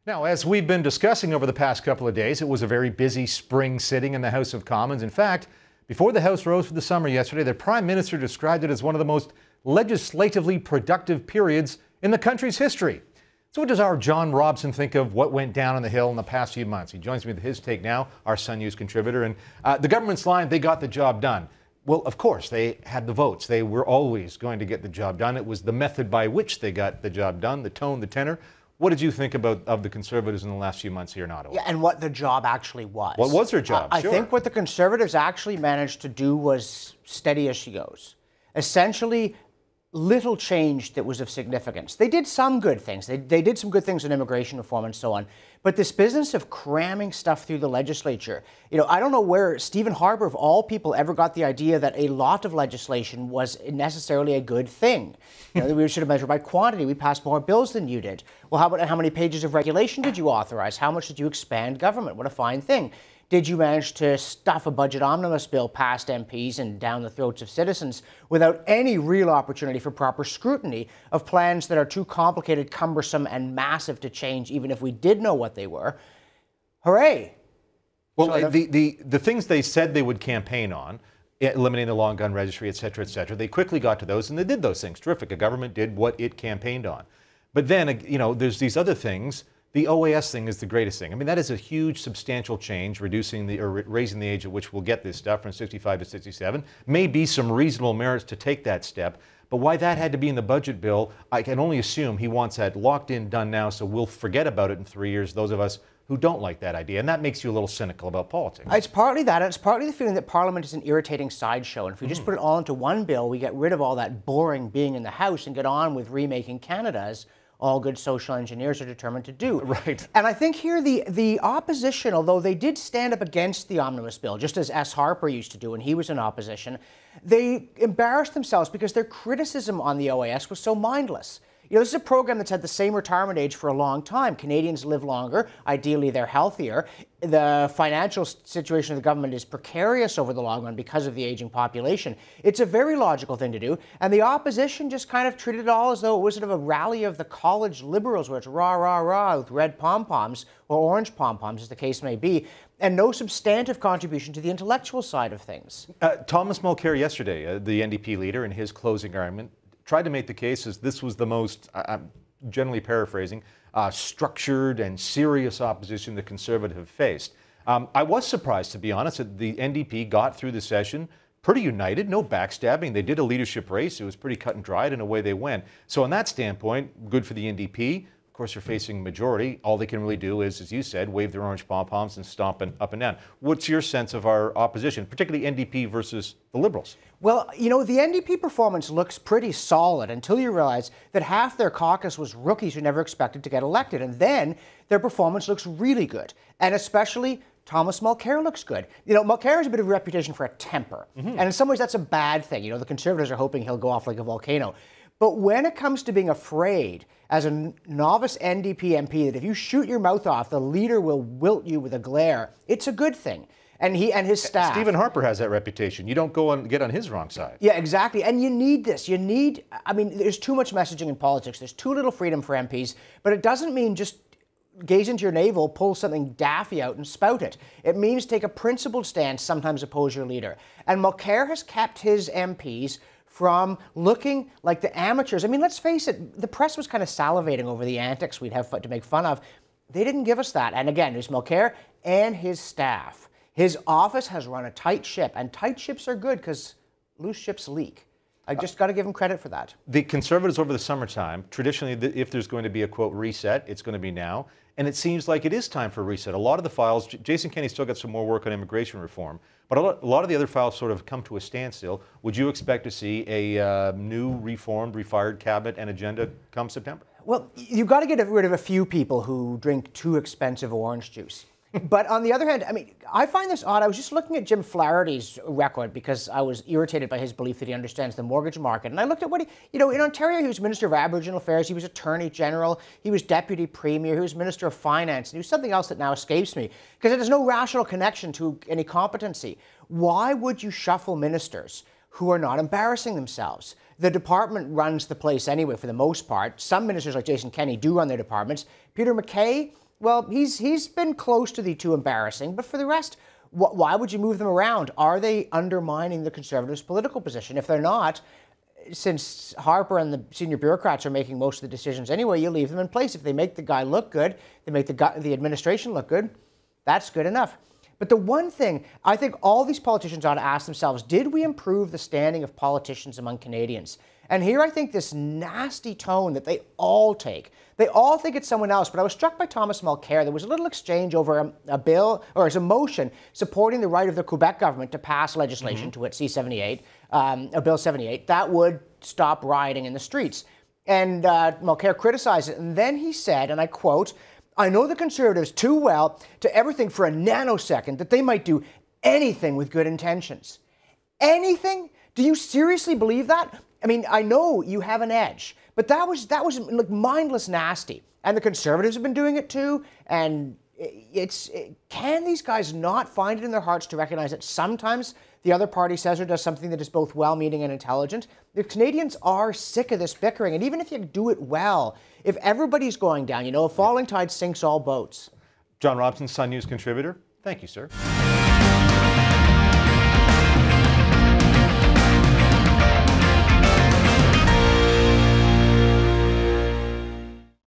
Now, as we've been discussing over the past couple of days, it was a very busy spring sitting in the House of Commons. In fact, before the House rose for the summer yesterday, the Prime Minister described it as one of the most legislatively productive periods in the country's history. So what does our John Robson think of what went down on the Hill in the past few months? He joins me with his take now, our Sun News contributor. And the government's line, they got the job done. Well, of course, they had the votes. They were always going to get the job done. It was the method by which they got the job done, the tone, the tenor. What did you think of the Conservatives in the last few months here in Ottawa? Yeah, and what the job actually was. What was their job? I think what the Conservatives actually managed to do was steady as she goes. Essentially, little change that was of significance. They did some good things. They did some good things in immigration reform and so on. But this business of cramming stuff through the legislature, I don't know where Stephen Harper, of all people, ever got the idea that a lot of legislation was necessarily a good thing. We should have measured by quantity. We passed more bills than you did. Well, how about how many pages of regulation did you authorize? How much did you expand government? What a fine thing. Did you manage to stuff a budget omnibus bill past MPs and down the throats of citizens without any real opportunity for proper scrutiny of plans that are too complicated, cumbersome, and massive to change, even if we did know what they were? Hooray! Well, the things they said they would campaign on, eliminating the long gun registry, et cetera, they quickly got to those, and they did those things. Terrific. The government did what it campaigned on. But then, there's these other things. The OAS thing is the greatest thing. I mean, that is a huge, substantial change, raising the age at which we'll get this stuff from 65 to 67. May be some reasonable merits to take that step, but why that had to be in the budget bill, I can only assume he wants that locked in, done now, so we'll forget about it in 3 years, those of us who don't like that idea. And that makes you a little cynical about politics. It's partly that, and it's partly the feeling that Parliament is an irritating sideshow. And if we just put it all into one bill, we get rid of all that boring being in the House and get on with remaking Canada, as all good social engineers are determined to do. Right. And I think here the opposition, although they did stand up against the omnibus bill, just as S. Harper used to do when he was in opposition, they embarrassed themselves because their criticism on the OAS was so mindless. This is a program that's had the same retirement age for a long time. Canadians live longer. Ideally, they're healthier. The financial situation of the government is precarious over the long run because of the aging population. It's a very logical thing to do. And the opposition just kind of treated it all as though it was sort of a rally of the college liberals, where it's rah, rah, rah, with red pom-poms or orange pom-poms, as the case may be, and no substantive contribution to the intellectual side of things. Thomas Mulcair yesterday, the NDP leader, in his closing argument, tried to make the case as this was the most, I'm generally paraphrasing, structured and serious opposition the Conservatives have faced. I was surprised, to be honest, that the NDP got through the session pretty united, no backstabbing. They did a leadership race. It was pretty cut and dried, and away they went. So on that standpoint, good for the NDP. Of course, they're facing a majority. All they can really do is, as you said, wave their orange pom-poms and stomp up and down. What's your sense of our opposition, particularly NDP versus the Liberals? Well, the NDP performance looks pretty solid until you realize that half their caucus was rookies who never expected to get elected. And then their performance looks really good. And especially Thomas Mulcair looks good. Mulcair has a bit of a reputation for a temper. And in some ways, that's a bad thing. The Conservatives are hoping he'll go off like a volcano. But when it comes to being afraid, as a novice NDP MP, that if you shoot your mouth off, the leader will wilt you with a glare, it's a good thing. And he and his staff. Stephen Harper has that reputation. You don't go and get on his wrong side. Yeah, exactly. And you need this. There's too much messaging in politics. There's too little freedom for MPs. But it doesn't mean just gaze into your navel, pull something daffy out and spout it. It means take a principled stance, sometimes oppose your leader. And Mulcair has kept his MPs from looking like the amateurs. Let's face it, the press was kind of salivating over the antics we'd have to make fun of. They didn't give us that. And again, there's Mulcair and his staff. His office has run a tight ship, and tight ships are good because loose ships leak. I just got to give him credit for that. The Conservatives over the summertime, traditionally, if there's going to be a, quote, reset, it's going to be now. And it seems like it is time for a reset. A lot of the files, Jason Kenney's still got some more work on immigration reform, but a lot of the other files sort of come to a standstill. Would you expect to see a new, reformed, refired cabinet and agenda come September? Well, you've got to get rid of a few people who drink too expensive orange juice. But on the other hand, I find this odd. I was just looking at Jim Flaherty's record because I was irritated by his belief that he understands the mortgage market. And I looked at what in Ontario, he was Minister of Aboriginal Affairs, he was Attorney General, he was Deputy Premier, he was Minister of Finance, and he was something else that now escapes me because there's no rational connection to any competency. Why would you shuffle ministers who are not embarrassing themselves? The department runs the place anyway, for the most part. Some ministers like Jason Kenney do run their departments. Peter MacKay, well, he's been close to the too embarrassing, but for the rest, why would you move them around? Are they undermining the Conservatives' political position? If they're not, since Harper and the senior bureaucrats are making most of the decisions anyway, you leave them in place. If they make the guy look good, they make the administration look good, that's good enough. But the one thing I think all these politicians ought to ask themselves, did we improve the standing of politicians among Canadians? And here I think this nasty tone that they all take. They all think it's someone else, but I was struck by Thomas Mulcair. There was a little exchange over a bill, or as a motion, supporting the right of the Quebec government to pass legislation, to wit C-78, Bill 78, that would stop rioting in the streets. And Mulcair criticized it, and then he said, and I quote, "I know the Conservatives too well to ever think for a nanosecond that they might do anything with good intentions." Anything? Do you seriously believe that? I mean, I know you have an edge, but that was like mindless nasty. And the Conservatives have been doing it too. And can these guys not find it in their hearts to recognize that sometimes the other party says or does something that is both well-meaning and intelligent? The Canadians are sick of this bickering. And even if you do it well, if everybody's going down, a falling tide sinks all boats. John Robson, Sun News contributor. Thank you, sir.